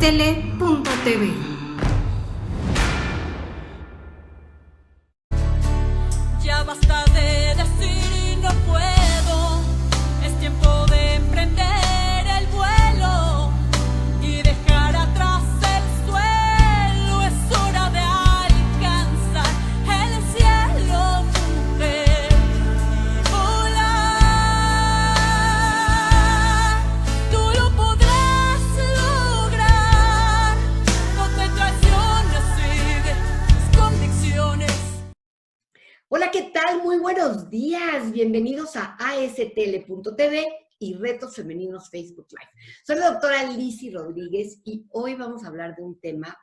astele.tv. Ya basta de decir no puedo, es tiempo de emprender el vuelo y dejar atrás el suelo, es hora de alcanzar el cielo, mujer, y volar. Tú lo podrás lograr, no te traiciones, sigue tus convicciones. Hola, ¿qué tal? Muy buenos días. Bienvenidos a astl.tv y Retos Femeninos Facebook Live. Soy la doctora Lizzy Rodríguez y hoy vamos a hablar de un tema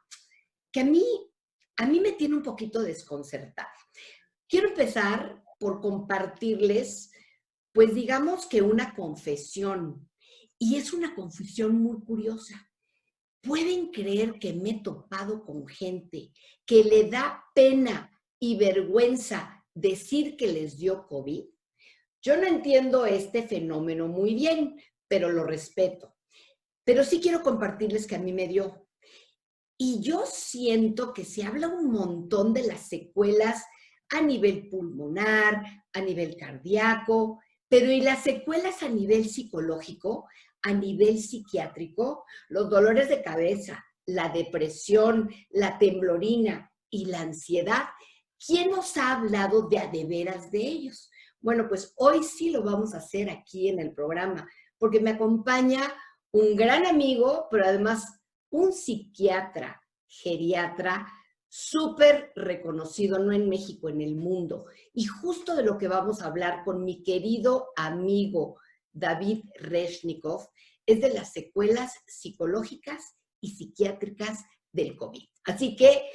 que a mí me tiene un poquito desconcertada. Quiero empezar por compartirles, pues digamos que una confesión, y es una confesión muy curiosa. ¿Pueden creer que me he topado con gente que le da pena y vergüenza decir que les dio COVID? Yo no entiendo este fenómeno muy bien, pero lo respeto. Pero sí quiero compartirles que a mí me dio. Y yo siento que se habla un montón de las secuelas a nivel pulmonar, a nivel cardíaco, pero ¿y las secuelas a nivel psicológico, a nivel psiquiátrico? Los dolores de cabeza, la depresión, la temblorina y la ansiedad. ¿Quién nos ha hablado de a de veras de ellos? Bueno, pues hoy sí lo vamos a hacer aquí en el programa, porque me acompaña un gran amigo, pero además un psiquiatra, geriatra, súper reconocido, no en México, en el mundo. Y justo de lo que vamos a hablar con mi querido amigo David Reshnikov es de las secuelas psicológicas y psiquiátricas del COVID. Así que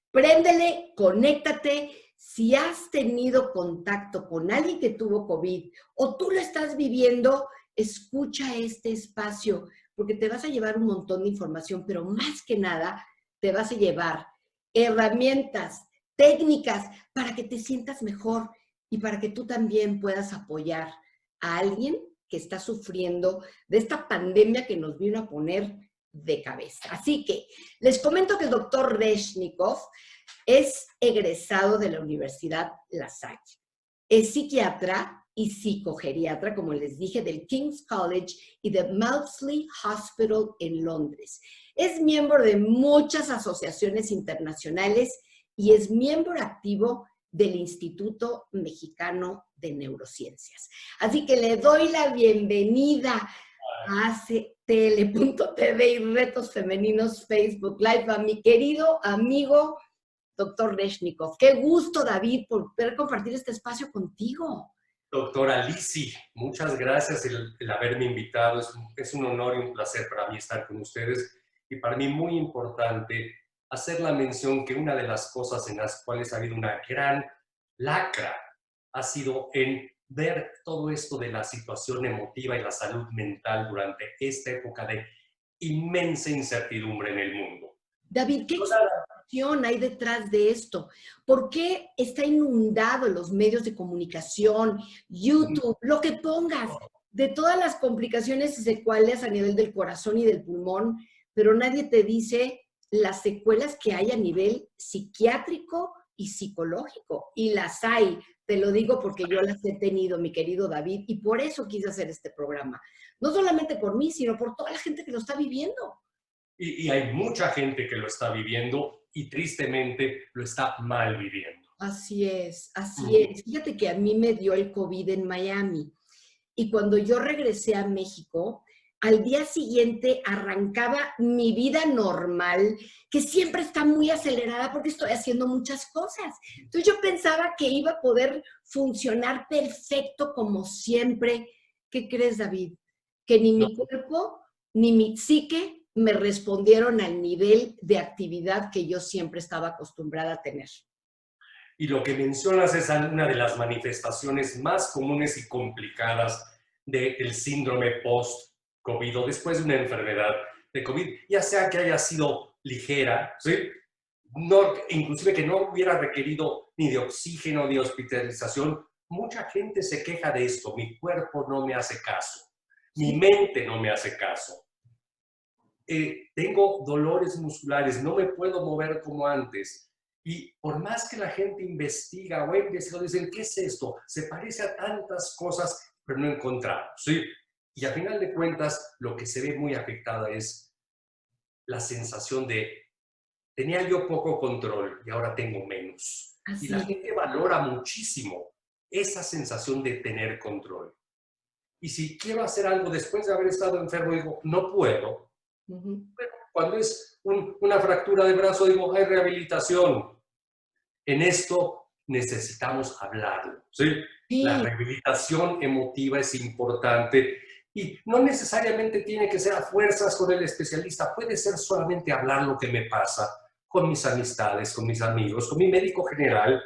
préndele, conéctate. Si has tenido contacto con alguien que tuvo COVID o tú lo estás viviendo, escucha este espacio porque te vas a llevar un montón de información, pero más que nada te vas a llevar herramientas, técnicas para que te sientas mejor y para que tú también puedas apoyar a alguien que está sufriendo de esta pandemia que nos vino a poner de cabeza. Así que les comento que el doctor Reshnikov es egresado de la Universidad La Salle. Es psiquiatra y psicogeriatra, como les dije, del King's College y de Maudsley Hospital en Londres. Es miembro de muchas asociaciones internacionales y es miembro activo del Instituto Mexicano de Neurociencias. Así que le doy la bienvenida a astl.tv y Retos Femeninos Facebook Live a mi querido amigo doctor Reshnikov. Qué gusto, David, por poder compartir este espacio contigo. Doctora Lizzy, muchas gracias el haberme invitado. Es un honor y un placer para mí estar con ustedes. Y para mí muy importante hacer la mención que una de las cosas en las cuales ha habido una gran lacra ha sido en ver todo esto de la situación emotiva y la salud mental durante esta época de inmensa incertidumbre en el mundo. David, ¿qué explicación hay detrás de esto? ¿Por qué está inundado en los medios de comunicación, YouTube, lo que pongas, de todas las complicaciones y secuelas a nivel del corazón y del pulmón, pero nadie te dice las secuelas que hay a nivel psiquiátrico y psicológico? Y las hay, te lo digo porque yo las he tenido, mi querido David, y por eso quise hacer este programa. No solamente por mí, sino por toda la gente que lo está viviendo. Y hay mucha gente que lo está viviendo y tristemente lo está mal viviendo. Así es, así es. Fíjate que a mí me dio el COVID en Miami y cuando yo regresé a México, al día siguiente arrancaba mi vida normal, que siempre está muy acelerada porque estoy haciendo muchas cosas. Entonces yo pensaba que iba a poder funcionar perfecto como siempre. ¿Qué crees, David? Que ni mi cuerpo ni mi psique me respondieron al nivel de actividad que yo siempre estaba acostumbrada a tener. Y lo que mencionas es una de las manifestaciones más comunes y complicadas del síndrome post-COVID o después de una enfermedad de COVID, ya sea que haya sido ligera, ¿sí? No, inclusive que no hubiera requerido ni de oxígeno ni de hospitalización. Mucha gente se queja de esto. Mi cuerpo no me hace caso. Mi mente no me hace caso. tengo dolores musculares, no me puedo mover como antes. Y por más que la gente investiga o dicen, ¿qué es esto? Se parece a tantas cosas, pero no encontramos, ¿sí? Y a final de cuentas, lo que se ve muy afectada es la sensación de, tenía yo poco control y ahora tengo menos. Así Y la gente valora muchísimo esa sensación de tener control. Y si quiero hacer algo después de haber estado enfermo, digo, no puedo. Pero cuando es una fractura de brazo, digo, hay rehabilitación. En esto necesitamos hablarlo, ¿sí? Sí. La rehabilitación emotiva es importante y no necesariamente tiene que ser a fuerzas con el especialista, puede ser solamente hablar lo que me pasa con mis amistades, con mis amigos, con mi médico general,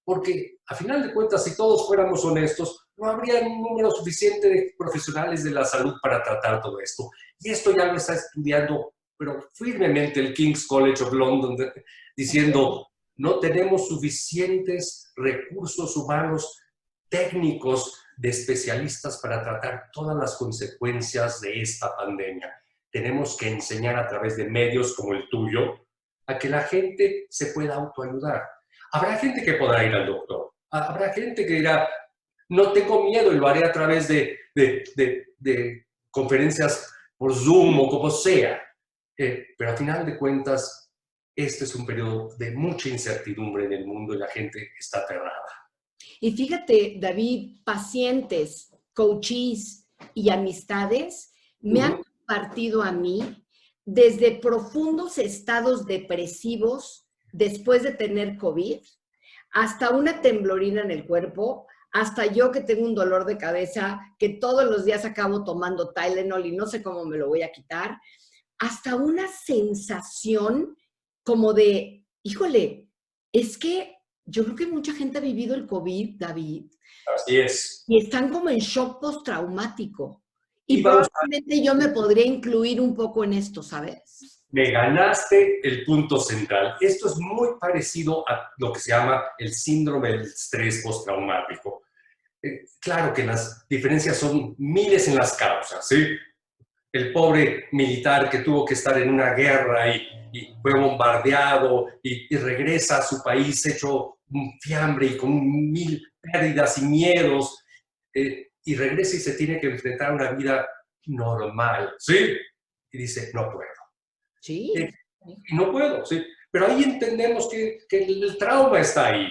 porque a final de cuentas, si todos fuéramos honestos, no habría un número suficiente de profesionales de la salud para tratar todo esto. Y esto ya lo está estudiando, pero firmemente el King's College of London, diciendo, no tenemos suficientes recursos humanos técnicos de especialistas para tratar todas las consecuencias de esta pandemia. Tenemos que enseñar a través de medios como el tuyo a que la gente se pueda autoayudar. Habrá gente que podrá ir al doctor. Habrá gente que dirá, no tengo miedo y lo haré a través de conferencias por Zoom o como sea. Pero a final de cuentas, este es un periodo de mucha incertidumbre en el mundo y la gente está aterrada. Y fíjate, David, pacientes, coaches y amistades me han compartido a mí desde profundos estados depresivos después de tener COVID, hasta una temblorina en el cuerpo, hasta yo que tengo un dolor de cabeza, que todos los días acabo tomando Tylenol y no sé cómo me lo voy a quitar, hasta una sensación como de, híjole, es que yo creo que mucha gente ha vivido el COVID, David. Así es. Y están como en shock postraumático. Y probablemente yo me podría incluir un poco en esto, ¿sabes? Me ganaste el punto central. Esto es muy parecido a lo que se llama el síndrome del estrés postraumático. Claro que las diferencias son miles en las causas, ¿sí? El pobre militar que tuvo que estar en una guerra y fue bombardeado y regresa a su país hecho un fiambre y con 1000 pérdidas y miedos, y regresa y se tiene que enfrentar a una vida normal, ¿sí? Y dice, no puedo. Sí. Y no puedo, ¿sí? Pero ahí entendemos que el trauma está ahí.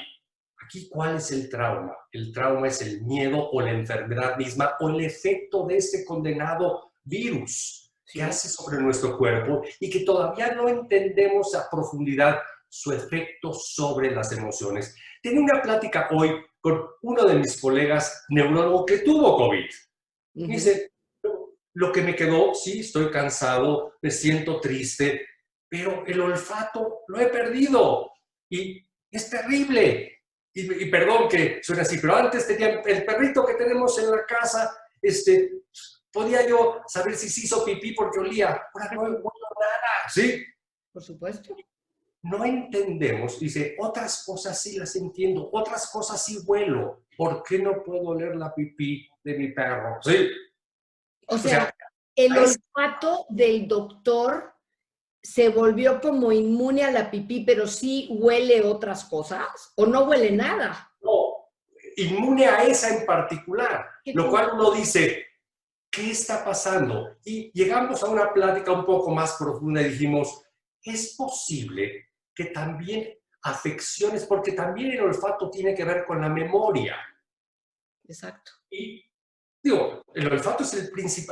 Aquí, ¿cuál es el trauma? El trauma es el miedo o la enfermedad misma o el efecto de ese condenado virus que hace sobre nuestro cuerpo y que todavía no entendemos a profundidad su efecto sobre las emociones. Tenía una plática hoy con uno de mis colegas neurólogo que tuvo COVID. Dice, lo que me quedó, sí, estoy cansado, me siento triste, pero el olfato lo he perdido y es terrible. Y perdón que suene así, pero antes tenía el perrito que tenemos en la casa, podía yo saber si se hizo pipí porque olía. Ahora no huelo nada, ¿sí? Por supuesto. No entendemos, dice, otras cosas sí las entiendo, otras cosas sí huelo. ¿Por qué no puedo oler la pipí de mi perro? ¿Sí? O sea, el olfato del doctor se volvió como inmune a la pipí, pero sí huele otras cosas, o no huele nada. No, inmune a esa en particular, lo cual uno dice, ¿qué está pasando? Y llegamos a una plática un poco más profunda y dijimos, es posible que también afecciones, porque también el olfato tiene que ver con la memoria. Exacto. Y digo, el olfato es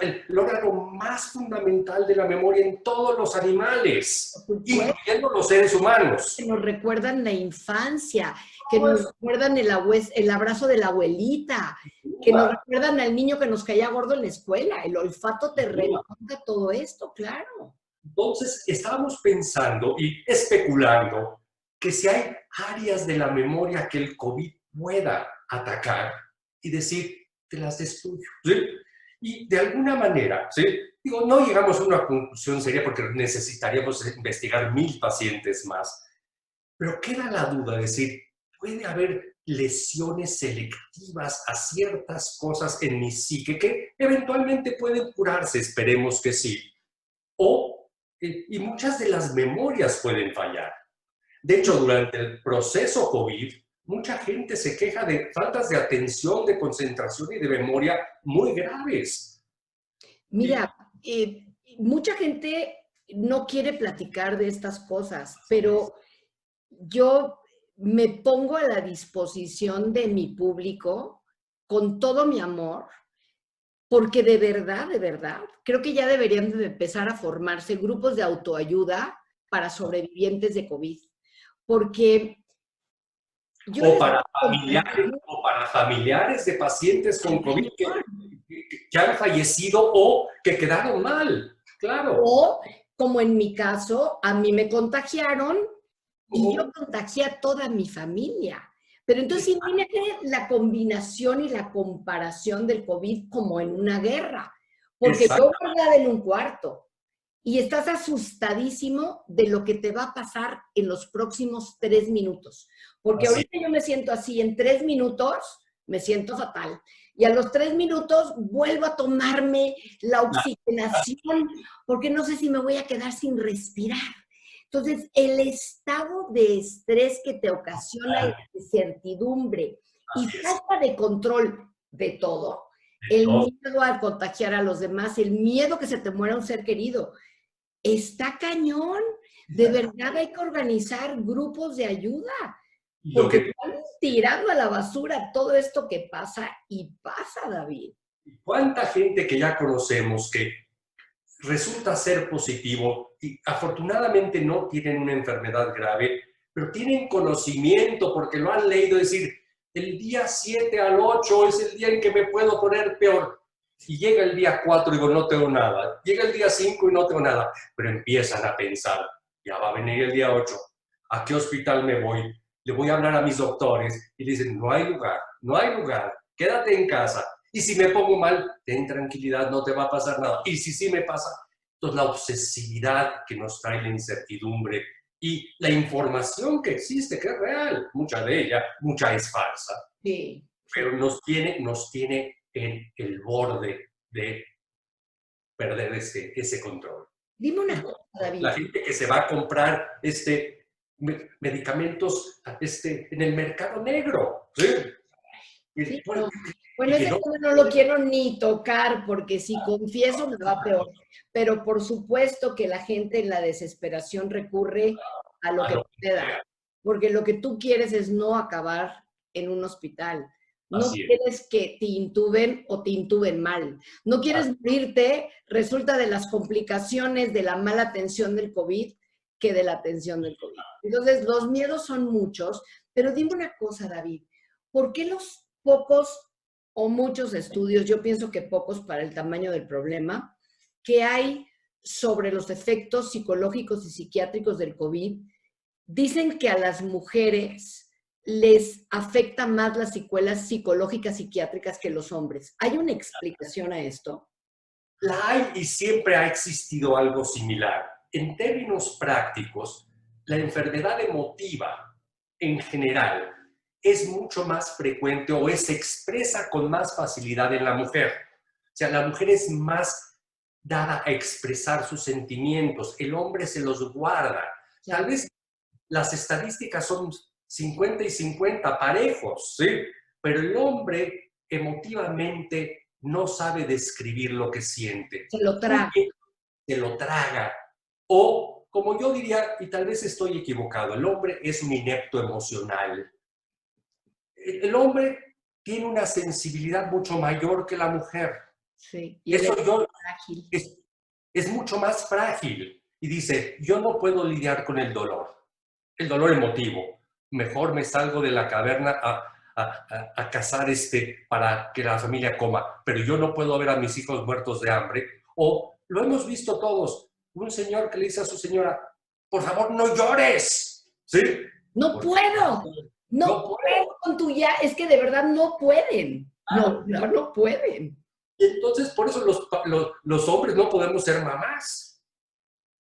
el órgano más fundamental de la memoria en todos los animales, incluyendo los seres humanos. Que nos recuerdan la infancia, que nos recuerdan el abrazo de la abuelita, que nos recuerdan al niño que nos caía gordo en la escuela. El olfato te recuerda todo esto, claro. Entonces, estábamos pensando y especulando que si hay áreas de la memoria que el COVID pueda atacar y decir, te las destruyo, ¿sí? Y de alguna manera, ¿sí? Digo, no llegamos a una conclusión seria porque necesitaríamos investigar 1000 pacientes más, pero queda la duda de decir, puede haber lesiones selectivas a ciertas cosas en mi psique que eventualmente pueden curarse, esperemos que sí, o y muchas de las memorias pueden fallar. De hecho, durante el proceso COVID, mucha gente se queja de faltas de atención, de concentración y de memoria muy graves. Mira, mucha gente no quiere platicar de estas cosas, pero yo me pongo a la disposición de mi público con todo mi amor, porque de verdad, creo que ya deberían de empezar a formarse grupos de autoayuda para sobrevivientes de COVID. Porque yo O para familiares de pacientes con COVID que han fallecido o que quedaron mal, claro. O, como en mi caso, a mí me contagiaron y yo contagié a toda mi familia. Pero entonces imagínate la combinación y la comparación del COVID como en una guerra. Porque yo guardada en un cuarto y estás asustadísimo de lo que te va a pasar en los próximos 3 minutos. Porque ahorita yo me siento así, en 3 minutos me siento fatal. Y a los 3 minutos vuelvo a tomarme la oxigenación porque no sé si me voy a quedar sin respirar. Entonces, el estado de estrés que te ocasiona la incertidumbre y falta de control de todo, el miedo al contagiar a los demás, el miedo que se te muera un ser querido, está cañón. De verdad hay que organizar grupos de ayuda. Porque están tirando a la basura todo esto que pasa y pasa, David. ¿Cuánta gente que ya conocemos que resulta ser positivo y afortunadamente no tienen una enfermedad grave, pero tienen conocimiento porque lo han leído, decir, el día 7 al 8 es el día en que me puedo poner peor? Y llega el día 4 y digo, no tengo nada. Llega el día 5 y no tengo nada. Pero empiezan a pensar, ya va a venir el día 8, ¿a qué hospital me voy? Le voy a hablar a mis doctores y le dicen, no hay lugar, quédate en casa. Y si me pongo mal, ten tranquilidad, no te va a pasar nada. Y si sí me pasa, entonces la obsesividad que nos trae la incertidumbre y la información que existe, que es real, mucha de ella, mucha es falsa. Sí. Pero nos tiene en el borde de perder ese control. Dime una cosa, David. La gente que se va a comprar medicamentos en el mercado negro. ¿Sí? Sí, bueno, ese tema no lo quiero ni tocar porque si confieso me va peor. Pero por supuesto que la gente en la desesperación recurre a lo que te da. Porque lo que tú quieres es no acabar en un hospital. No quieres que te intuben o te intuben mal. No quieres morirte, resulta de las complicaciones de la mala atención del COVID que de la atención del COVID. Entonces, los miedos son muchos, pero dime una cosa, David, ¿por qué los pocos o muchos estudios, yo pienso que pocos para el tamaño del problema, que hay sobre los efectos psicológicos y psiquiátricos del COVID, dicen que a las mujeres les afecta más las secuelas psicológicas psiquiátricas que los hombres? ¿Hay una explicación a esto? La hay y siempre ha existido algo similar. En términos prácticos, la enfermedad emotiva en general es mucho más frecuente o se expresa con más facilidad en la mujer. O sea, la mujer es más dada a expresar sus sentimientos, el hombre se los guarda. Tal vez las estadísticas son 50 y 50 parejos, ¿sí? Pero el hombre emotivamente no sabe describir lo que siente. Se lo traga. Se lo traga. O, como yo diría, y tal vez estoy equivocado, el hombre es un inepto emocional. El hombre tiene una sensibilidad mucho mayor que la mujer. Sí. Y eso es mucho más frágil. Y dice, yo no puedo lidiar con el dolor emotivo. Mejor me salgo de la caverna a cazar para que la familia coma. Pero yo no puedo ver a mis hijos muertos de hambre. O, lo hemos visto todos, un señor que le dice a su señora, por favor, no llores. ¿Sí? No puedo. No puedo con tu ya. Es que de verdad no pueden. No pueden. Y entonces, por eso los hombres no podemos ser mamás.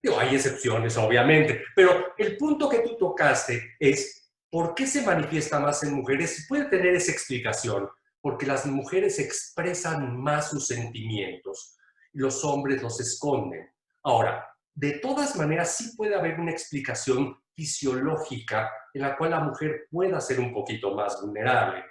Digo, hay excepciones, obviamente. Pero el punto que tú tocaste es, ¿por qué se manifiesta más en mujeres? Puede tener esa explicación. Porque las mujeres expresan más sus sentimientos. Los hombres los esconden. Ahora, de todas maneras sí puede haber una explicación fisiológica en la cual la mujer pueda ser un poquito más vulnerable.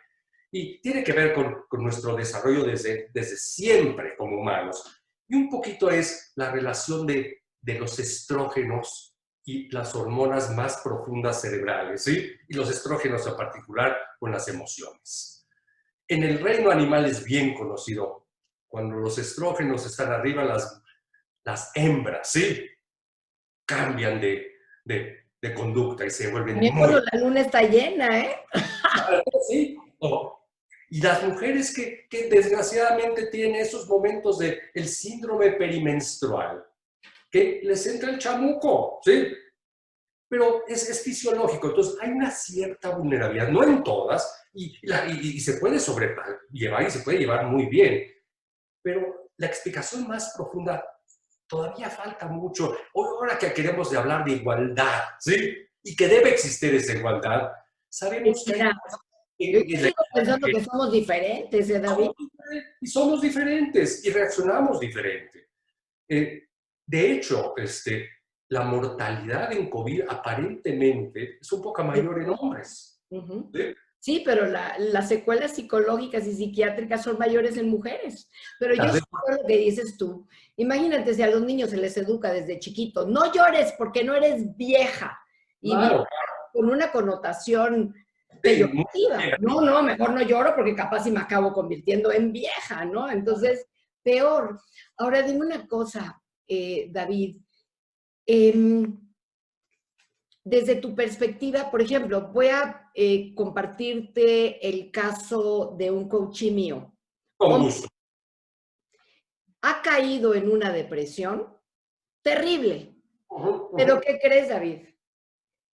Y tiene que ver con nuestro desarrollo desde siempre como humanos. Y un poquito es la relación de los estrógenos y las hormonas más profundas cerebrales, ¿sí? Y los estrógenos en particular con las emociones. En el reino animal es bien conocido. Cuando los estrógenos están arriba, las hembras, ¿sí? Cambian de conducta y se vuelven También muy... cuando la luna está llena, ¿eh? ¿Sí? Y las mujeres que desgraciadamente tienen esos momentos del síndrome perimenstrual, que les entra el chamuco, ¿sí? Pero es fisiológico, entonces hay una cierta vulnerabilidad, no en todas, y se puede sobrellevar y se puede llevar muy bien, pero la explicación más profunda todavía falta mucho. Ahora que queremos de hablar de igualdad, ¿sí? Y que debe existir esa igualdad, sabemos que... Yo sigo pensando que somos diferentes, ¿eh, David? Y somos diferentes y reaccionamos diferente. De hecho, la mortalidad en COVID aparentemente es un poco mayor en hombres. Uh-huh. ¿Sí? Sí, pero las secuelas psicológicas y psiquiátricas son mayores en mujeres. Pero yo sé lo que dices tú. Imagínate si a los niños se les educa desde chiquitos. No llores porque no eres vieja. Y Claro. con una connotación peyorativa. No, mejor no lloro porque capaz si me acabo convirtiendo en vieja, ¿no? Entonces, peor. Ahora, dime una cosa, David. Desde tu perspectiva, por ejemplo, voy a compartirte el caso de un coachí mío. Con gusto. Ha caído en una depresión terrible. Pero ¿qué crees, David?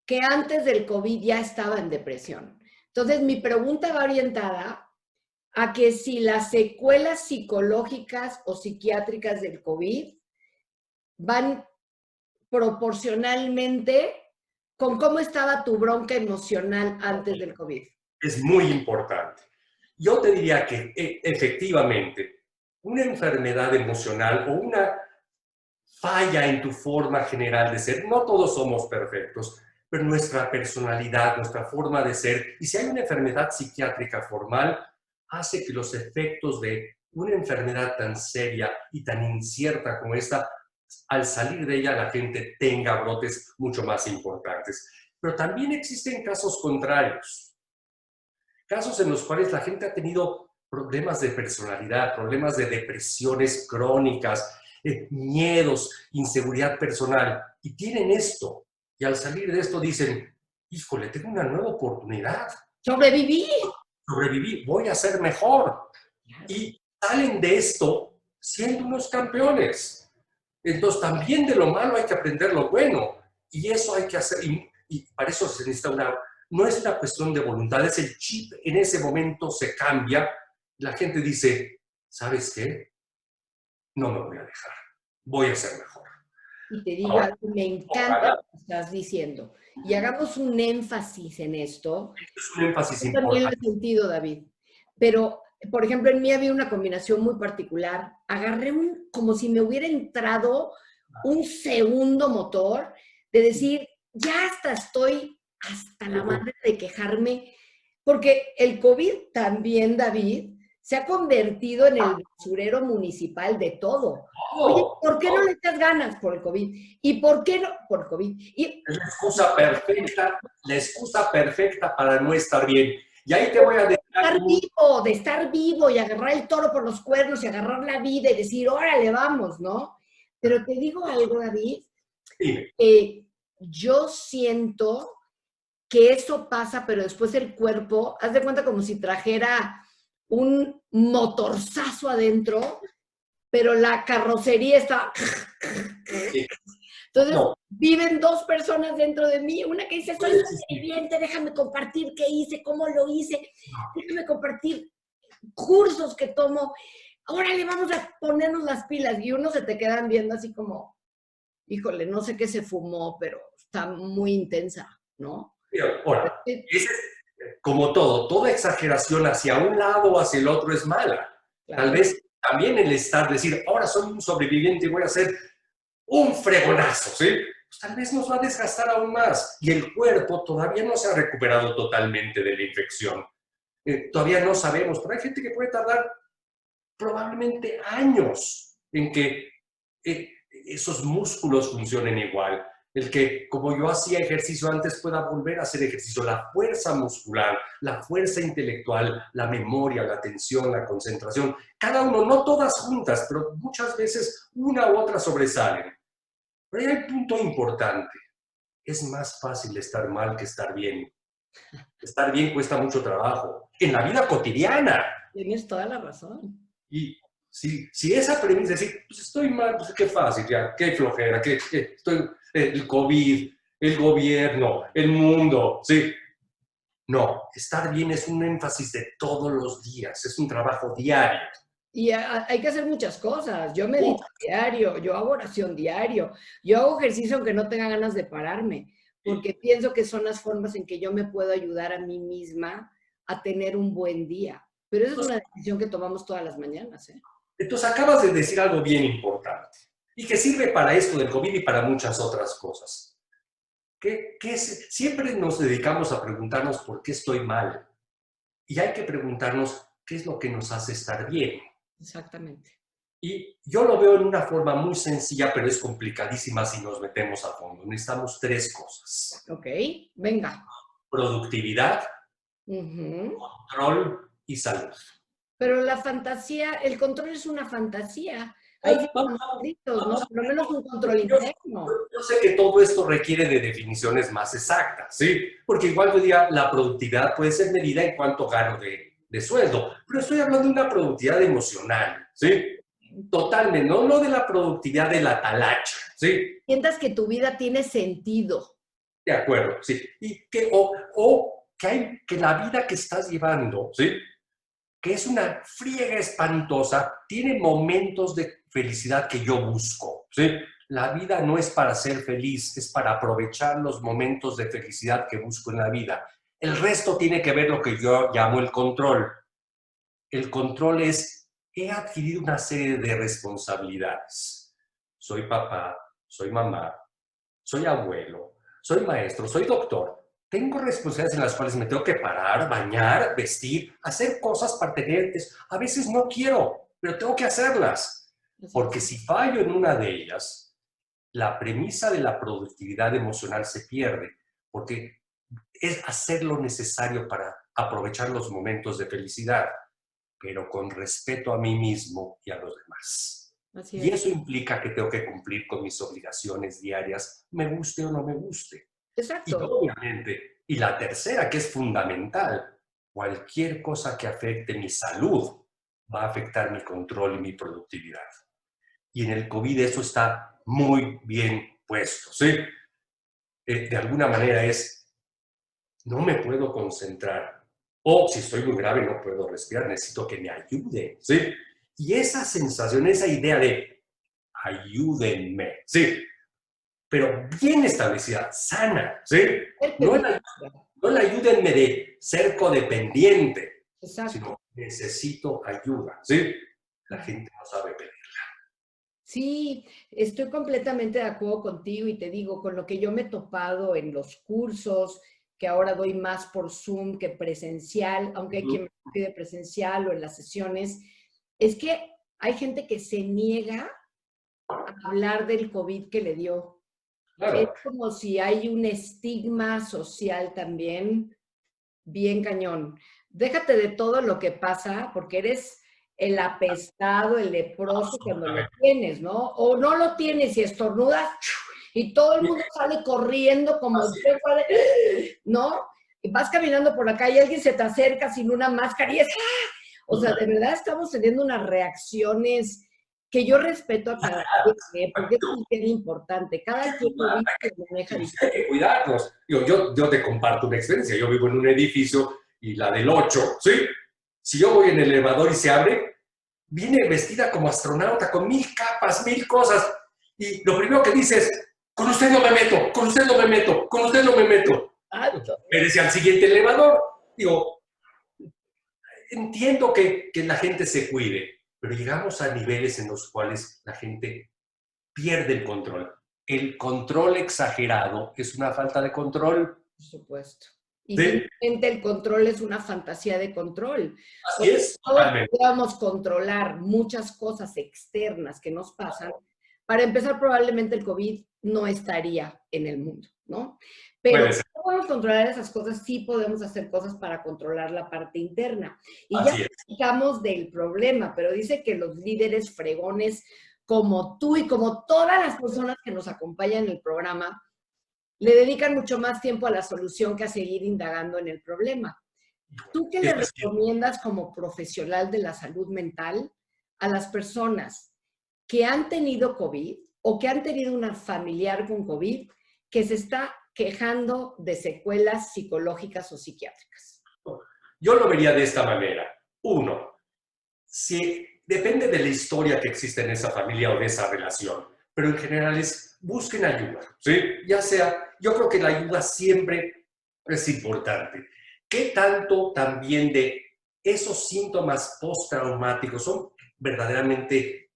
Que antes del COVID ya estaba en depresión. Entonces, mi pregunta va orientada a que si las secuelas psicológicas o psiquiátricas del COVID van proporcionalmente con cómo estaba tu bronca emocional antes del COVID. Es muy importante. Yo te diría que efectivamente una enfermedad emocional o una falla en tu forma general de ser, no todos somos perfectos, pero nuestra personalidad, nuestra forma de ser, y si hay una enfermedad psiquiátrica formal, hace que los efectos de una enfermedad tan seria y tan incierta como esta, al salir de ella la gente tenga brotes mucho más importantes. Pero también existen casos contrarios, casos en los cuales la gente ha tenido problemas de personalidad, problemas de depresiones crónicas, miedos, inseguridad personal, y tienen esto, y al salir de esto dicen, híjole, tengo una nueva oportunidad. ¡Sobreviví! Sobreviví, voy a ser mejor. Y salen de esto siendo unos campeones. Entonces, también de lo malo hay que aprender lo bueno. Y eso hay que hacer. Y para eso se necesita no es una cuestión de voluntad, es el chip. En ese momento se cambia. La gente dice, ¿sabes qué? No me voy a dejar. Voy a ser mejor. Y te digo algo, me encanta lo que estás diciendo. Y hagamos un énfasis en esto. Es un énfasis importante. También lo he sentido, David. Pero, por ejemplo, en mí había una combinación muy particular. Agarré como si me hubiera entrado un segundo motor de decir, ya estoy hasta la madre de quejarme. Porque el COVID también, David, se ha convertido en el basurero municipal de todo. Oye, ¿por qué no le echas ganas por el COVID? ¿Y por qué no? Por el COVID. Y es la excusa perfecta para no estar bien. Y ahí te voy a dejar... De estar vivo y agarrar el toro por los cuernos y agarrar la vida y decir, órale, vamos, ¿no? Pero te digo algo, David. Yo siento que eso pasa, pero después el cuerpo, haz de cuenta como si trajera un motorzazo adentro, pero la carrocería está... Sí. Entonces, viven dos personas dentro de mí, una que dice, soy sobreviviente, déjame compartir qué hice, cómo lo hice, déjame compartir cursos que tomo, órale, vamos a ponernos las pilas, y uno se te quedan viendo así como, híjole, no sé qué se fumó, pero está muy intensa, ¿no? Ahora, como toda exageración hacia un lado o hacia el otro es mala. Claro. Tal vez también el decir, ahora soy un sobreviviente y voy a hacer un fregonazo, ¿sí? Pues tal vez nos va a desgastar aún más y el cuerpo todavía no se ha recuperado totalmente de la infección. Todavía no sabemos, pero hay gente que puede tardar probablemente años en que esos músculos funcionen igual. El que, como yo hacía ejercicio antes, pueda volver a hacer ejercicio. La fuerza muscular, la fuerza intelectual, la memoria, la atención, la concentración. Cada uno, no todas juntas, pero muchas veces una u otra sobresalen. Pero hay un punto importante. Es más fácil estar mal que estar bien. Estar bien cuesta mucho trabajo. En la vida cotidiana. Tienes toda la razón. Y si esa premisa es decir, pues estoy mal, pues qué fácil, ya, qué flojera, estoy, el COVID, el gobierno, el mundo, ¿sí? No, estar bien es un énfasis de todos los días, es un trabajo diario. Y hay que hacer muchas cosas. Yo medito diario, yo hago oración diario, yo hago ejercicio aunque no tenga ganas de pararme, porque pienso que son las formas en que yo me puedo ayudar a mí misma a tener un buen día. Pero esa es una decisión que tomamos todas las mañanas, ¿eh? Entonces acabas de decir algo bien importante y que sirve para esto del COVID y para muchas otras cosas. Siempre nos dedicamos a preguntarnos por qué estoy mal y hay que preguntarnos qué es lo que nos hace estar bien. Exactamente. Y yo lo veo en una forma muy sencilla, pero es complicadísima si nos metemos a fondo. Necesitamos 3 cosas. Ok, venga. Productividad, control y salud. Pero la fantasía, el control es una fantasía. Hay conflictos, ¿no? Por lo menos un control interno. Yo sé que todo esto requiere de definiciones más exactas, ¿sí? Porque igual yo diría, la productividad puede ser medida en cuánto gano de sueldo, pero estoy hablando de una productividad emocional, ¿sí? Totalmente, no de la productividad de la talacha, ¿sí? Sientas que tu vida tiene sentido. De acuerdo, sí. Y que la vida que estás llevando, ¿sí? Que es una friega espantosa, tiene momentos de felicidad que yo busco, ¿sí? La vida no es para ser feliz, es para aprovechar los momentos de felicidad que busco en la vida. El resto tiene que ver lo que yo llamo el control. El control es, he adquirido una serie de responsabilidades. Soy papá, soy mamá, soy abuelo, soy maestro, soy doctor. Tengo responsabilidades en las cuales me tengo que parar, bañar, vestir, hacer cosas para tener... A veces no quiero, pero tengo que hacerlas. Porque si fallo en una de ellas, la premisa de la productividad emocional se pierde. Porque es hacer lo necesario para aprovechar los momentos de felicidad, pero con respeto a mí mismo y a los demás. Y eso implica que tengo que cumplir con mis obligaciones diarias, me guste o no me guste. Exacto. Y obviamente, y la tercera, que es fundamental, cualquier cosa que afecte mi salud va a afectar mi control y mi productividad. Y en el COVID eso está muy bien puesto, ¿sí? De alguna manera no me puedo concentrar. O si estoy muy grave no puedo respirar, necesito que me ayude, ¿sí? Y esa sensación, esa idea de ayúdenme, ¿sí? Pero bien establecida, sana, ¿sí? No el ayúdenme de ser codependiente, sino necesito ayuda, ¿sí? La gente no sabe pedirla. Sí, estoy completamente de acuerdo contigo y te digo, con lo que yo me he topado en los cursos, que ahora doy más por Zoom que presencial, aunque hay quien me pide presencial o en las sesiones, es que hay gente que se niega a hablar del COVID que le dio. Claro. Es como si hay un estigma social también bien cañón. Déjate de todo lo que pasa, porque eres el apestado, el leproso cuando lo tienes, ¿no? O no lo tienes y estornudas y todo el mundo sale corriendo como ¿no? Y vas caminando por acá y alguien se te acerca sin una máscara y es ¡ah! O sea, de verdad estamos teniendo unas reacciones que yo respeto a cada quien, porque eso es bien importante. Cada quien maneja diferente. Hay que cuidarnos. Yo te comparto una experiencia. Yo vivo en un edificio y la del 8, ¿sí? Si yo voy en el elevador y se abre, viene vestida como astronauta, con 1000 capas, 1000 cosas. Y lo primero que dice es, con usted no me meto, con usted no me meto, con usted no me meto. Me decía al siguiente elevador. Digo, entiendo que la gente se cuide, pero llegamos a niveles en los cuales la gente pierde el control. El control exagerado es una falta de control. Por supuesto. Y ¿Sí? simplemente el control es una fantasía de control. Así es, Todos totalmente. podríamos controlar muchas cosas externas que nos pasan. Para empezar, probablemente el COVID no estaría en el mundo, ¿no? Pero Puede ser. no podemos controlar esas cosas, sí podemos hacer cosas para controlar la parte interna. Y ya Así es. platicamos del problema, pero dice que los líderes fregones como tú y como todas las personas que nos acompañan en el programa, le dedican mucho más tiempo a la solución que a seguir indagando en el problema. ¿Tú qué le Eso es cierto. recomiendas como profesional de la salud mental a las personas que han tenido COVID o que han tenido una familiar con COVID que se está quejando de secuelas psicológicas o psiquiátricas? Yo lo vería de esta manera. Uno, si depende de la historia que existe en esa familia o de esa relación, pero en general es busquen ayuda, ¿sí? Ya sea, yo creo que la ayuda siempre es importante. ¿Qué tanto también de esos síntomas postraumáticos son verdaderamente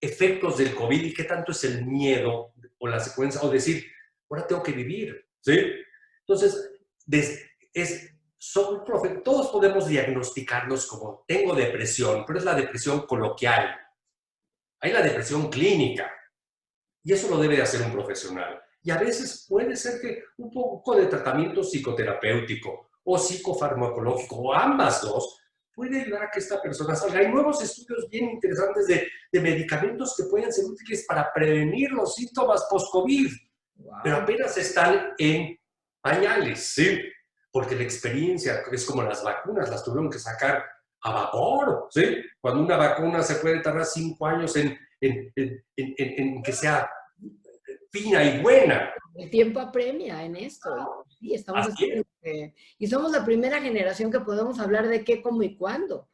efectos del COVID y qué tanto es el miedo o la secuencia o decir, ahora tengo que vivir, ¿sí? Entonces, todos podemos diagnosticarnos como tengo depresión, pero es la depresión coloquial. Hay la depresión clínica y eso lo debe de hacer un profesional. Y a veces puede ser que un poco de tratamiento psicoterapéutico o psicofarmacológico o ambas dos puede ayudar a que esta persona salga. Hay nuevos estudios bien interesantes de medicamentos que pueden ser útiles para prevenir los síntomas post-COVID, Wow. pero apenas están en pañales, ¿sí? Porque la experiencia es como las vacunas, las tuvieron que sacar a vapor, ¿sí? Cuando una vacuna se puede tardar 5 años en que sea fina y buena. El tiempo apremia en esto. Sí, estamos haciendo y somos la primera generación que podemos hablar de qué, cómo y cuándo.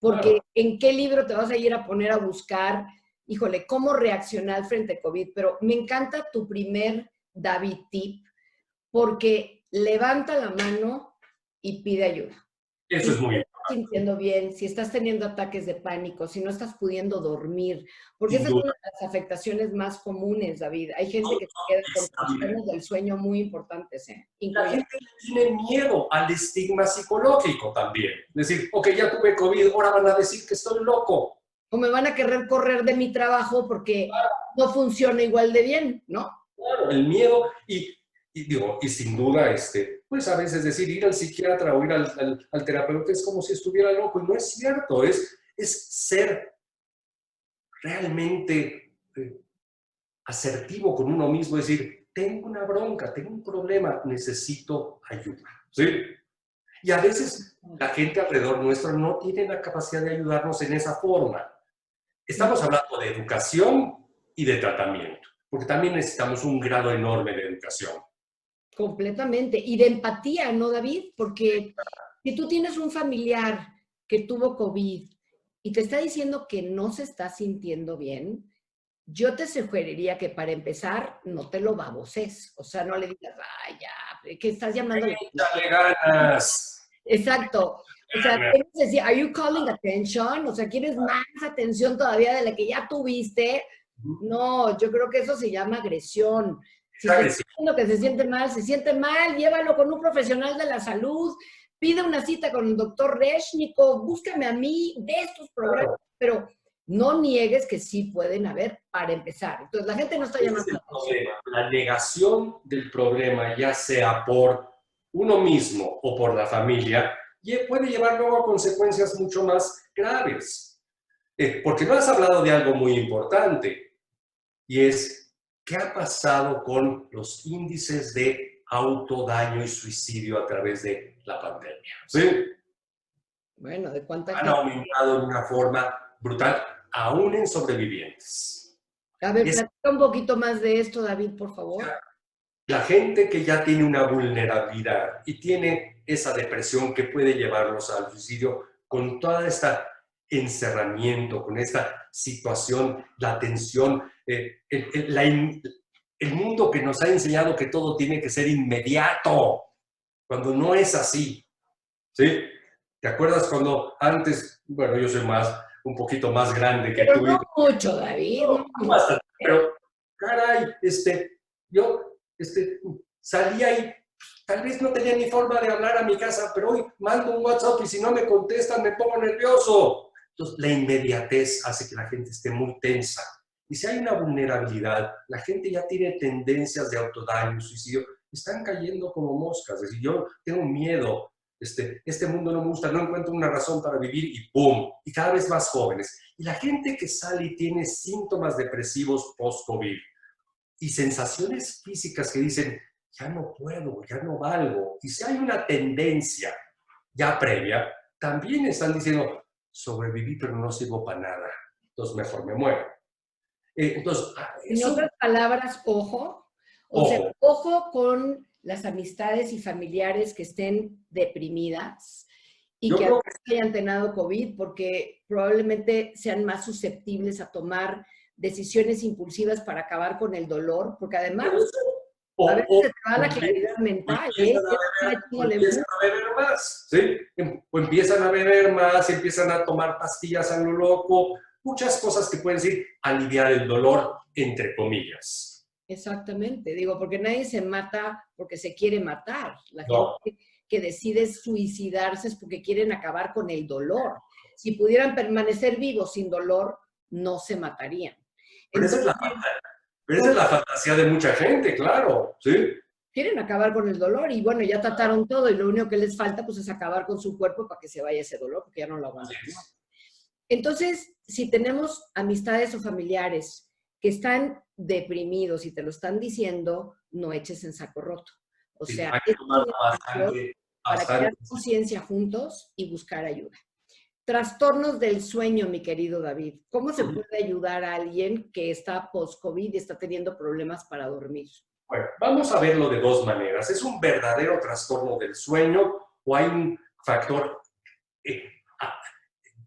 Porque Claro. ¿en qué libro te vas a ir a poner a buscar, híjole, cómo reaccionar frente a COVID? Pero me encanta tu primer David tip, porque levanta la mano y pide ayuda. Eso es muy Si estás sintiendo bien, si estás teniendo ataques de pánico, si no estás pudiendo dormir, porque esa es una de las afectaciones más comunes, David. Hay gente que se queda con trastornos del sueño muy importantes, La gente tiene miedo al estigma psicológico también. Decir, ok, ya tuve COVID, ahora van a decir que estoy loco. O me van a querer correr de mi trabajo porque no funciona igual de bien, ¿no? Claro, el miedo y sin duda, pues a veces decir ir al psiquiatra o ir al terapeuta es como si estuviera loco y no es cierto, es ser realmente asertivo con uno mismo, decir, tengo una bronca, tengo un problema, necesito ayuda, ¿sí? Y a veces la gente alrededor nuestro no tiene la capacidad de ayudarnos en esa forma. Estamos hablando de educación y de tratamiento, porque también necesitamos un grado enorme de educación. Completamente. Y de empatía, ¿no, David? Porque si tú tienes un familiar que tuvo COVID y te está diciendo que no se está sintiendo bien, yo te sugeriría que para empezar no te lo baboses. O sea, no le digas, ay, ya, que estás llamando. ¡Échale ganas! Exacto. O sea, quieres decir, ¿are you calling attention? O sea, ¿quieres más atención todavía de la que ya tuviste? No, yo creo que eso se llama agresión. Si te está diciendo que se siente mal, llévalo con un profesional de la salud, pide una cita con el doctor Reshnikov, búscame a mí de estos programas, pero no niegues que sí pueden haber para empezar. Entonces, la gente no está llamando la atención. La negación del problema, ya sea por uno mismo o por la familia, puede llevar luego a consecuencias mucho más graves. Porque no has hablado de algo muy importante, y es ¿qué ha pasado con los índices de autodaño y suicidio a través de la pandemia? ¿Sí? Bueno, ¿de cuánta Han aumentado de una forma brutal, aún en sobrevivientes. A ver, platica un poquito más de esto, David, por favor. La gente que ya tiene una vulnerabilidad y tiene esa depresión que puede llevarlos al suicidio, con toda esta encerramiento, con esta situación, la tensión, el mundo que nos ha enseñado que todo tiene que ser inmediato, cuando no es así, ¿sí? ¿Te acuerdas cuando antes, bueno, yo soy más un poquito más grande que Pero tú. no mucho, David. No mucho. Bastante, pero, caray, yo salía y tal vez no tenía ni forma de hablar a mi casa, pero hoy mando un WhatsApp y si no me contestan me pongo nervioso. Entonces, la inmediatez hace que la gente esté muy tensa. Y si hay una vulnerabilidad, la gente ya tiene tendencias de autodaño, suicidio, están cayendo como moscas. Es decir, yo tengo miedo, este mundo no me gusta, no encuentro una razón para vivir y ¡pum! Y cada vez más jóvenes. Y la gente que sale y tiene síntomas depresivos post-COVID y sensaciones físicas que dicen, ya no puedo, ya no valgo. Y si hay una tendencia ya previa, también están diciendo, sobreviví pero no sirvo para nada, entonces mejor me muero. Entonces, En eso, otras palabras, ojo. O sea, ojo, ojo con las amistades y familiares que estén deprimidas y yo que creo además hayan tenido COVID, porque probablemente sean más susceptibles a tomar decisiones impulsivas para acabar con el dolor, porque además que a veces o se te va la claridad mental, ¿eh? empiezan a beber más, ¿sí? O empiezan a beber más, empiezan a tomar pastillas a lo loco, muchas cosas que pueden decir aliviar el dolor, entre comillas. Exactamente, digo, porque nadie se mata porque se quiere matar. La No, gente que decide suicidarse es porque quieren acabar con el dolor. Si pudieran permanecer vivos sin dolor, no se matarían. pero esa es Entonces, pero esa es la fantasía de mucha gente, claro, ¿sí? quieren acabar con el dolor y bueno, ya trataron todo y lo único que les falta pues es acabar con su cuerpo para que se vaya ese dolor porque ya no lo aguantan. Entonces, si tenemos amistades o familiares que están deprimidos y te lo están diciendo, no eches en saco roto. O Sí, sea, hay que es tomar un espacio para crear bastante. conciencia juntos y buscar ayuda. Trastornos del sueño, mi querido David. ¿Cómo se puede ayudar a alguien que está post-COVID y está teniendo problemas para dormir? Bueno, vamos a verlo de dos maneras. ¿Es un verdadero trastorno del sueño o hay un factor eh,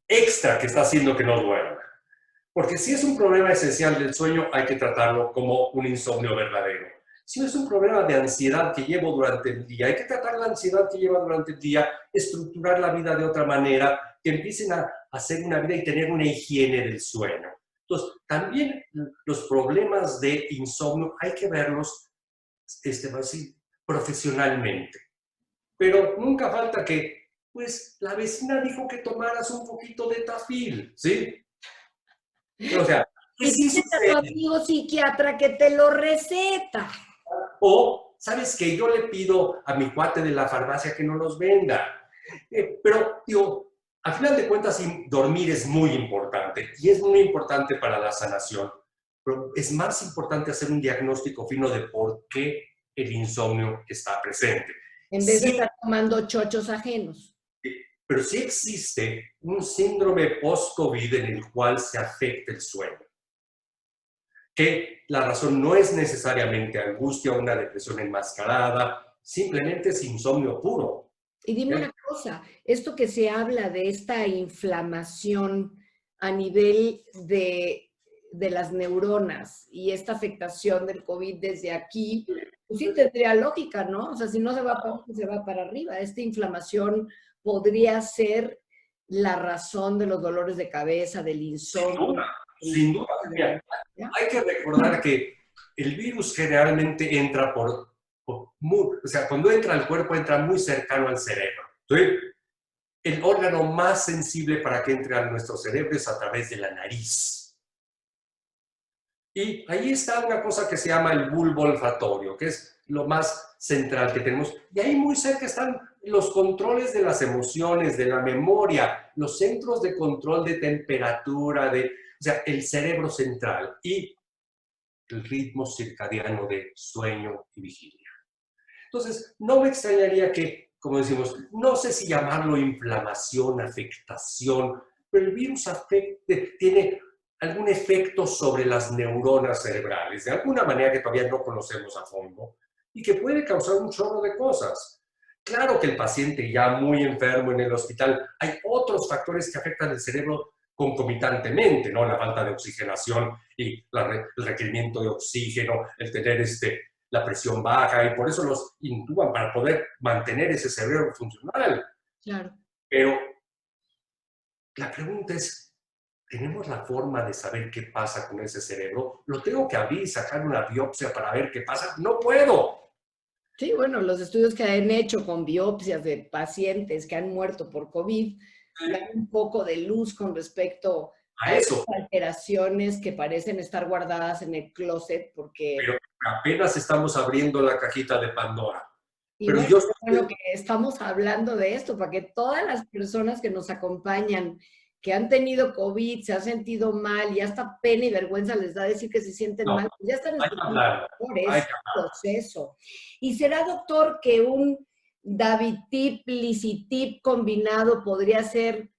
extra que está haciendo que no duerma? Porque si es un problema esencial del sueño, hay que tratarlo como un insomnio verdadero. Si es un problema de ansiedad que llevo durante el día, hay que tratar la ansiedad que lleva durante el día, estructurar la vida de otra manera, que empiecen a hacer una vida y tener una higiene del sueño. Entonces, también los problemas de insomnio hay que verlos así, profesionalmente. Pero nunca falta que, pues, la vecina dijo que tomaras un poquito de Tafil, ¿sí? O sea, ¿qué Y sí tienes a tu sucede? amigo psiquiatra que te lo receta. O, ¿sabes qué? Yo le pido a mi cuate de la farmacia que no los venda. Pero, digo, al final de cuentas, dormir es muy importante y es muy importante para la sanación. Pero es más importante hacer un diagnóstico fino de por qué el insomnio está presente. En vez de Sí, estar tomando chochos ajenos. pero sí existe un síndrome post-COVID en el cual se afecta el sueño. Que la razón no es necesariamente angustia o una depresión enmascarada, simplemente es insomnio puro. Y dime una cosa, esto que se habla de esta inflamación a nivel de las neuronas y esta afectación del COVID desde aquí, pues sí tendría lógica, ¿no? O sea, si no se va para abajo, se va para arriba. Esta inflamación podría ser la razón de los dolores de cabeza, del insomnio. Sin duda. Mira, hay que recordar que el virus generalmente entra o sea, cuando entra al cuerpo entra muy cercano al cerebro. ¿Sí? El órgano más sensible para que entre a nuestro cerebro es a través de la nariz. Y ahí está una cosa que se llama el bulbo olfatorio, que es lo más central que tenemos. Y ahí muy cerca están los controles de las emociones, de la memoria, los centros de control de temperatura, o sea, el cerebro central y el ritmo circadiano de sueño y vigilia. Entonces, no me extrañaría que, como decimos, no sé si llamarlo inflamación, afectación, pero el virus tiene algún efecto sobre las neuronas cerebrales, de alguna manera que todavía no conocemos a fondo, y que puede causar un chorro de cosas. Claro que el paciente ya muy enfermo en el hospital, hay otros factores que afectan el cerebro concomitantemente, ¿no? La falta de oxigenación y el requerimiento de oxígeno, el tener la presión baja, y por eso los intuban para poder mantener ese cerebro funcional. Claro. Pero la pregunta es, ¿tenemos la forma de saber qué pasa con ese cerebro? ¿Lo tengo que abrir y sacar una biopsia para ver qué pasa? ¡No puedo! Sí, bueno, los estudios que han hecho con biopsias de pacientes que han muerto por COVID dan un poco de luz con respecto A a esas eso. alteraciones que parecen estar guardadas en el closet porque... Pero apenas estamos abriendo la cajita de Pandora. Y Pero bueno, yo... qué bueno que estamos hablando de esto, para que todas las personas que nos acompañan, que han tenido COVID, se han sentido mal y hasta pena y vergüenza les da decir que se sienten No, mal, pues ya están hay que escuchando hablar. por Hay ese proceso. ¿Y será, doctor, que un David tip, Lizzy tip combinado podría ser,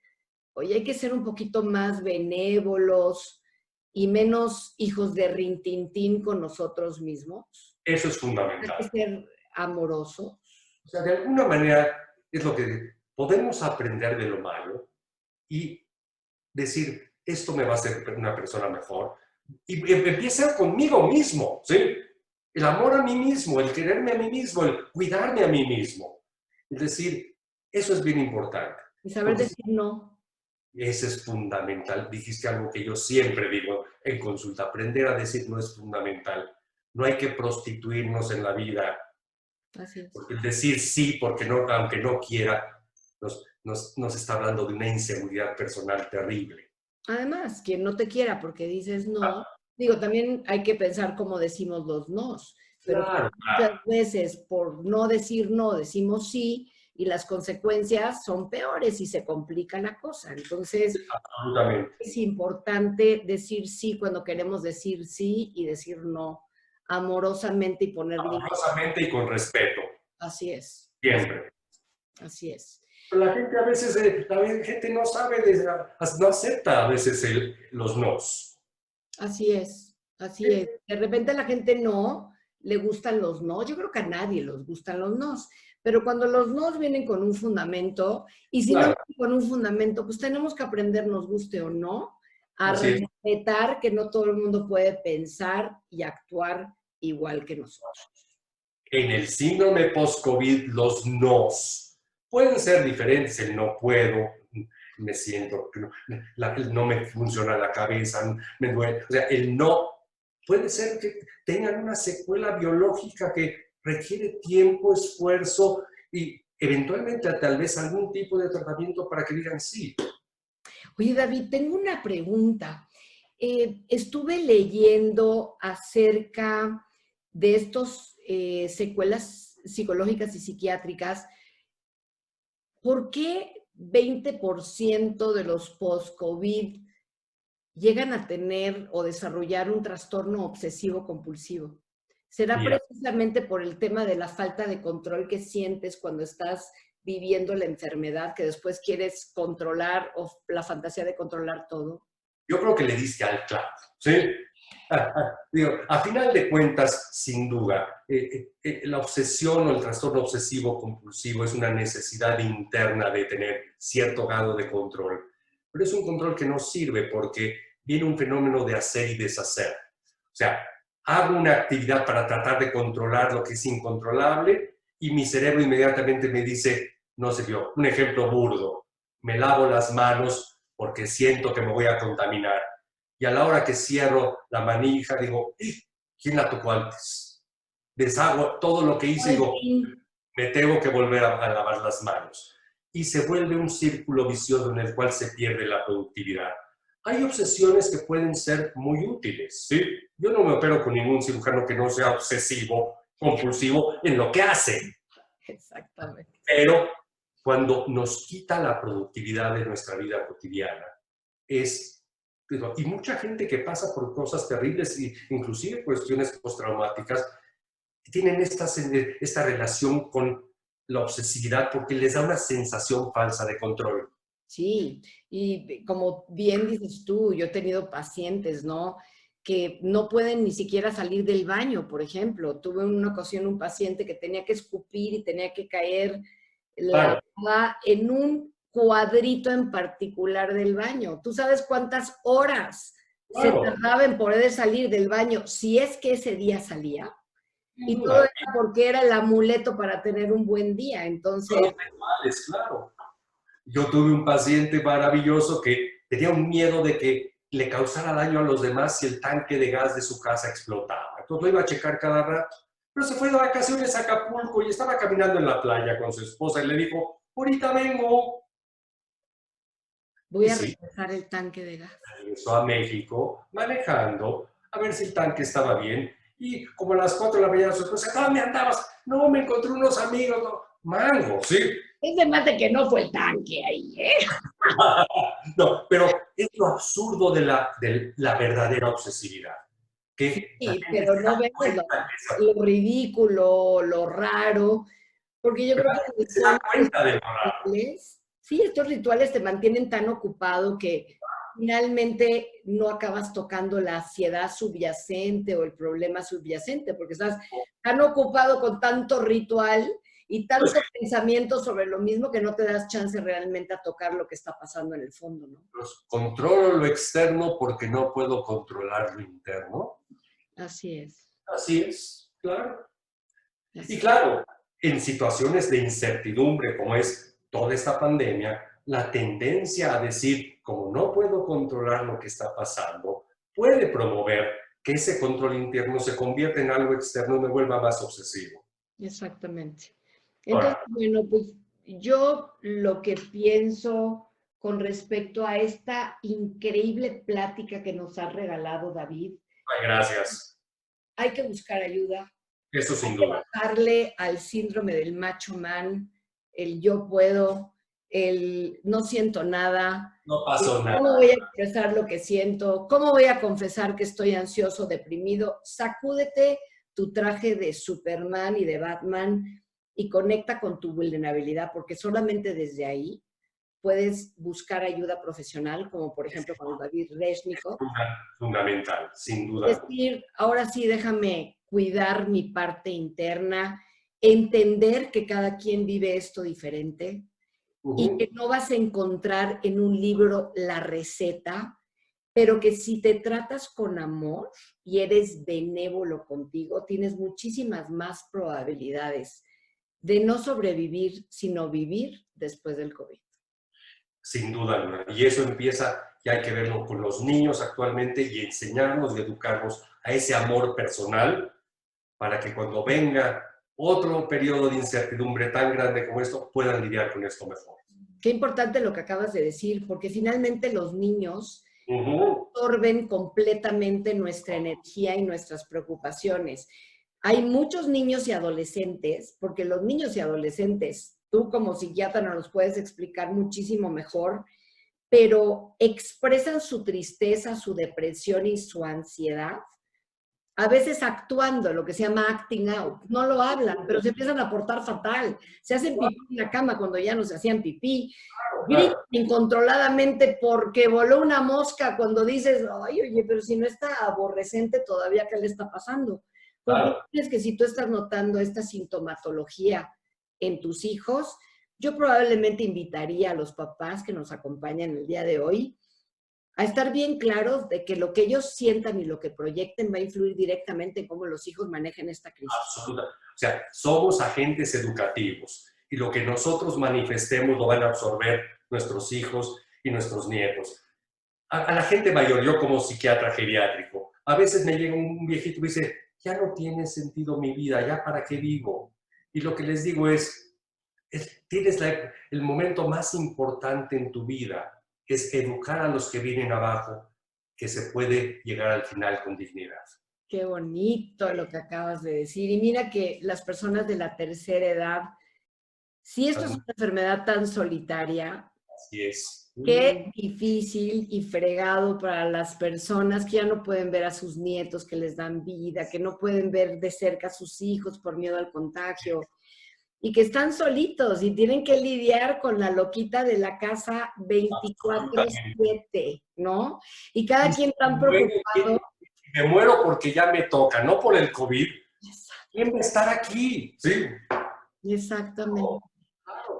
oye, hay que ser un poquito más benévolos y menos hijos de rintintín con nosotros mismos? Eso es Hay fundamental. que ser amorosos. O sea, de alguna manera es lo que podemos aprender de lo malo y decir, esto me va a hacer una persona mejor. Y empieza conmigo mismo, ¿sí? El amor a mí mismo, el quererme a mí mismo, el cuidarme a mí mismo. Es decir, eso es bien importante. Y saber decir no. Ese es fundamental. Dijiste algo que yo siempre digo en consulta. Aprender a decir no es fundamental. No hay que prostituirnos en la vida. Así es. Porque el decir sí, porque no, aunque no quiera, nos está hablando de una inseguridad personal terrible. Además, quien no te quiera porque dices no, digo, también hay que pensar cómo decimos los nos, pero Claro, muchas veces por no decir no decimos sí y las consecuencias son peores y se complica la cosa. Entonces, absolutamente. es importante decir sí cuando queremos decir sí y decir no amorosamente y poner límites. Amorosamente y con respeto. Así es. Siempre. Así es. Pero la gente a veces, la gente no sabe, no acepta a veces los nos. Así es, así es. De repente a la gente no le gustan los no. Yo creo que a nadie les gustan los nos. Pero cuando los nos vienen con un fundamento, y si Claro. no vienen con un fundamento, pues tenemos que aprender, nos guste o no, a Así es. respetar que no todo el mundo puede pensar y actuar igual que nosotros. En el síndrome post-COVID, los nos pueden ser diferentes. El no puedo, me siento, no me funciona la cabeza, me duele. O sea, el no puede ser que tengan una secuela biológica que requiere tiempo, esfuerzo y eventualmente tal vez algún tipo de tratamiento para que digan sí. Oye, David, tengo una pregunta. Estuve leyendo acerca de estos secuelas psicológicas y psiquiátricas. ¿Por qué 20% de los post-COVID llegan a tener o desarrollar un trastorno obsesivo compulsivo? ¿Será precisamente por el tema de la falta de control que sientes cuando estás viviendo la enfermedad, que después quieres controlar o la fantasía de controlar todo? Yo creo que le diste al clavo, ¿sí? Digo, a final de cuentas, sin duda, la obsesión o el trastorno obsesivo compulsivo es una necesidad interna de tener cierto grado de control, pero es un control que no sirve porque viene un fenómeno de hacer y deshacer. O sea, hago una actividad para tratar de controlar lo que es incontrolable y mi cerebro inmediatamente me dice, no sé yo, un ejemplo burdo, me lavo las manos porque siento que me voy a contaminar. Y a la hora que cierro la manija, digo, ¿quién la tocó antes? Deshago todo lo que hice y digo, me tengo que volver a lavar las manos. Y se vuelve un círculo vicioso en el cual se pierde la productividad. Hay obsesiones que pueden ser muy útiles, ¿sí? Yo no me opero con ningún cirujano que no sea obsesivo, compulsivo en lo que hace. Exactamente. Pero cuando nos quita la productividad de nuestra vida cotidiana, y mucha gente que pasa por cosas terribles, inclusive cuestiones postraumáticas, tienen esta relación con la obsesividad porque les da una sensación falsa de control. Sí, y como bien dices tú, yo he tenido pacientes, ¿no? Que no pueden ni siquiera salir del baño, por ejemplo. Tuve en una ocasión un paciente que tenía que escupir y tenía que caer la baba en un cuadrito en particular del baño. ¿Tú sabes cuántas horas se tardaba en poder salir del baño si es que ese día salía? Y todo era porque era el amuleto para tener un buen día. Entonces... Claro. Yo tuve un paciente maravilloso que tenía un miedo de que le causara daño a los demás si el tanque de gas de su casa explotaba. Entonces lo iba a checar cada rato. Pero se fue de vacaciones a Acapulco y estaba caminando en la playa con su esposa y le dijo, ahorita vengo. Voy Y a sí, regresar el tanque de gas. regresó a México manejando a ver si el tanque estaba bien. Y como a las 4 de la mañana su esposa, ¿dónde andabas? No, me encontré unos amigos. No. Mango, sí. Es de más de que no fue el tanque ahí, ¿eh? No, pero es lo absurdo de la verdadera obsesividad. Que la Sí, gente pero se no da vemos cuenta de eso, lo ridículo, lo raro, porque yo creo que se da estos cuenta de lo raro. rituales, sí, estos rituales te mantienen tan ocupado que finalmente no acabas tocando la ansiedad subyacente o el problema subyacente, porque estás tan ocupado con tanto ritual y Pues, tanto pensamiento sobre lo mismo que no te das chance realmente a tocar lo que está pasando en el fondo, ¿no? pues, controlo lo externo porque no puedo controlar lo interno. Así es. Así es, claro. Y Así. claro, en situaciones de incertidumbre como es toda esta pandemia, la tendencia a decir, como no puedo controlar lo que está pasando, puede promover que ese control interno se convierta en algo externo y me vuelva más obsesivo. Exactamente. Entonces, Ahora, bueno, pues yo lo que pienso con respecto a esta increíble plática que nos ha regalado David, ay, gracias. hay que buscar ayuda, Eso sin duda. darle al síndrome del macho man, el yo puedo, el no siento nada, No pasó nada. cómo voy a expresar lo que siento, cómo voy a confesar que estoy ansioso, deprimido. Sacúdete tu traje de Superman y de Batman y conecta con tu vulnerabilidad, porque solamente desde ahí puedes buscar ayuda profesional, como por ejemplo con David Reshnikov. Fundamental, sin duda. Decir, ahora sí, déjame cuidar mi parte interna, entender que cada quien vive esto diferente y que no vas a encontrar en un libro la receta, pero que si te tratas con amor y eres benévolo contigo, tienes muchísimas más probabilidades de no sobrevivir, sino vivir después del COVID. Sin duda alguna. Y eso empieza, y hay que verlo con los niños actualmente y enseñarnos y educarnos a ese amor personal para que cuando venga otro periodo de incertidumbre tan grande como esto, puedan lidiar con esto mejor. Qué importante lo que acabas de decir, porque finalmente los niños Uh-huh. absorben completamente nuestra energía y nuestras preocupaciones. Hay muchos niños y adolescentes, porque los niños y adolescentes, tú como psiquiatra nos los puedes explicar muchísimo mejor, pero expresan su tristeza, su depresión y su ansiedad, a veces actuando, lo que se llama acting out. No lo hablan, pero se empiezan a portar fatal. Se hacen pipí en la cama cuando ya no se hacían pipí. Gritan incontroladamente porque voló una mosca cuando dices, ay, oye, pero si no está aborrecente todavía, ¿qué le está pasando? Claro. Es que si tú estás notando esta sintomatología en tus hijos, yo probablemente invitaría a los papás que nos acompañan el día de hoy a estar bien claros de que lo que ellos sientan y lo que proyecten va a influir directamente en cómo los hijos manejen esta crisis. Absoluta. O sea, somos agentes educativos y lo que nosotros manifestemos lo van a absorber nuestros hijos y nuestros nietos. A la gente mayor, yo como psiquiatra geriátrico, a veces me llega un viejito y me dice, ya no tiene sentido mi vida, ya para qué vivo. Y lo que les digo es tienes el momento más importante en tu vida, es educar a los que vienen abajo, que se puede llegar al final con dignidad. Qué bonito lo que acabas de decir. Y mira que las personas de la tercera edad, si esto es una enfermedad tan solitaria, así es. Qué difícil y fregado para las personas que ya no pueden ver a sus nietos que les dan vida, que no pueden ver de cerca a sus hijos por miedo al contagio y que están solitos y tienen que lidiar con la loquita de la casa 24/7, ¿no? Y cada quien tan preocupado. Me muero porque ya me toca, no por el COVID. ¿Quién va a estar aquí? Sí. Exactamente.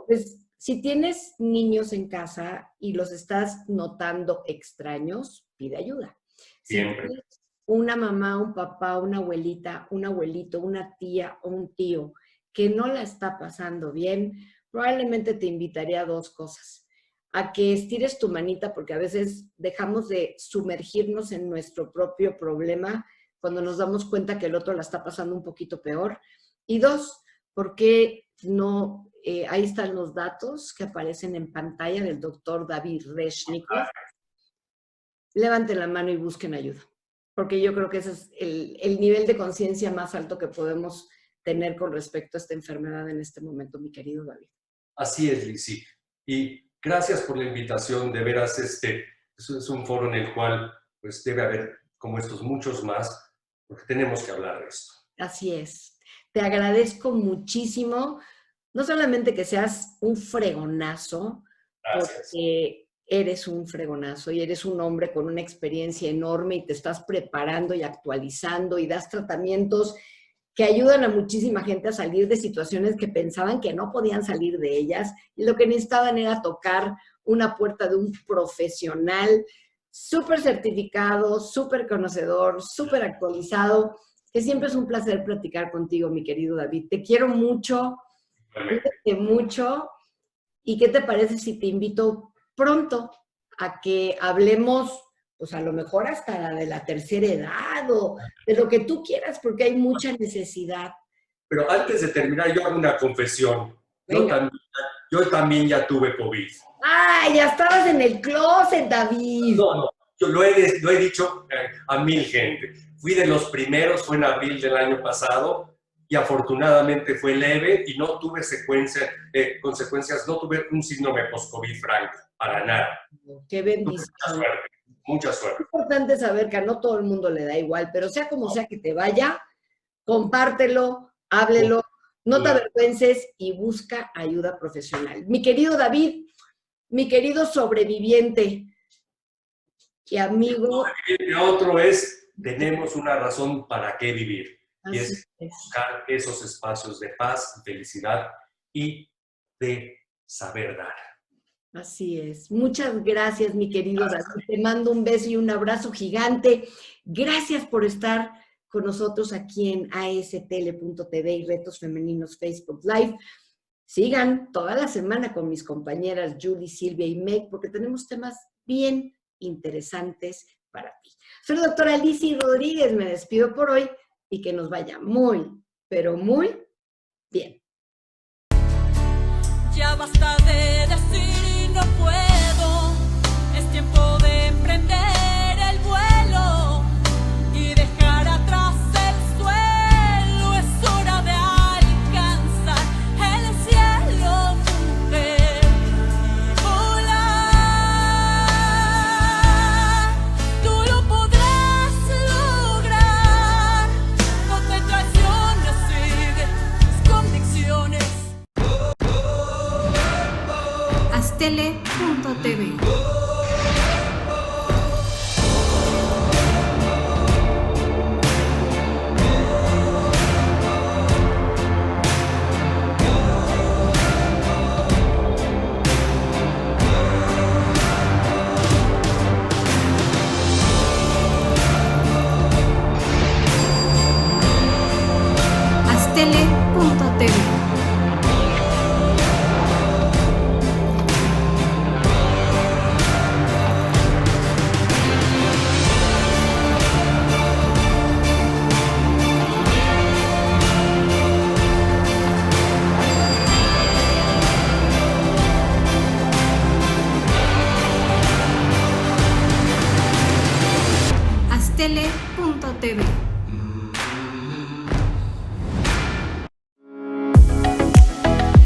Pues si tienes niños en casa y los estás notando extraños, pide ayuda. Siempre. Si tienes una mamá, un papá, una abuelita, un abuelito, una tía o un tío que no la está pasando bien, probablemente te invitaría a dos cosas. a que estires tu manita, porque a veces dejamos de sumergirnos en nuestro propio problema cuando nos damos cuenta que el otro la está pasando un poquito peor. Y dos, porque no, ahí están los datos que aparecen en pantalla del doctor David Reshnikov. Levanten la mano y busquen ayuda, porque yo creo que ese es el nivel de conciencia más alto que podemos tener con respecto a esta enfermedad en este momento, mi querido David. Así es, Lizzy. Y gracias por la invitación. De veras, es un foro en el cual pues, debe haber, como estos, muchos más, porque tenemos que hablar de esto. Así es. Te agradezco muchísimo, no solamente que seas un fregonazo, Gracias. porque eres un fregonazo y eres un hombre con una experiencia enorme y te estás preparando y actualizando y das tratamientos que ayudan a muchísima gente a salir de situaciones que pensaban que no podían salir de ellas y lo que necesitaban era tocar una puerta de un profesional súper certificado, súper conocedor, súper actualizado, que siempre es un placer platicar contigo, mi querido David. Te quiero mucho, cuídate mucho. ¿Y qué te parece si te invito pronto a que hablemos, pues a lo mejor hasta la de la tercera edad o de lo que tú quieras, porque hay mucha necesidad? Pero antes de terminar, yo hago una confesión. Yo también ya tuve COVID. ¡Ay, ya estabas en el closet, David! No, yo lo he dicho a mil gente. Fui de los primeros, fue en abril del año pasado, y afortunadamente fue leve y no tuve consecuencias, no tuve un síndrome post-COVID franco, para nada. ¡Qué bendición! Mucha suerte. Es importante saber que a no todo el mundo le da igual, pero sea como sea que te vaya, compártelo, háblelo, no te avergüences y busca ayuda profesional. Mi querido David, mi querido sobreviviente y amigo. Otro es, tenemos una razón para qué vivir. Y es buscar esos espacios de paz, felicidad y de saber dar. Así es. Muchas gracias, mi querido David. Te mando un beso y un abrazo gigante. Gracias por estar con nosotros aquí en ASTL.tv y Retos Femeninos Facebook Live. Sigan toda la semana con mis compañeras Julie, Silvia y Meg, porque tenemos temas bien interesantes para ti. Soy la doctora Lizzy Rodríguez. Me despido por hoy y que nos vaya muy, pero muy bien. Ya basta de decir no puedo, es tiempo de emprender el vuelo y dejar atrás el suelo, es hora de alcanzar el cielo, mujer, y volar. Tú lo podrás lograr, no te traiciones, sigue tus convicciones. ASTL.tv. ASTL.tv. ASTL.tv.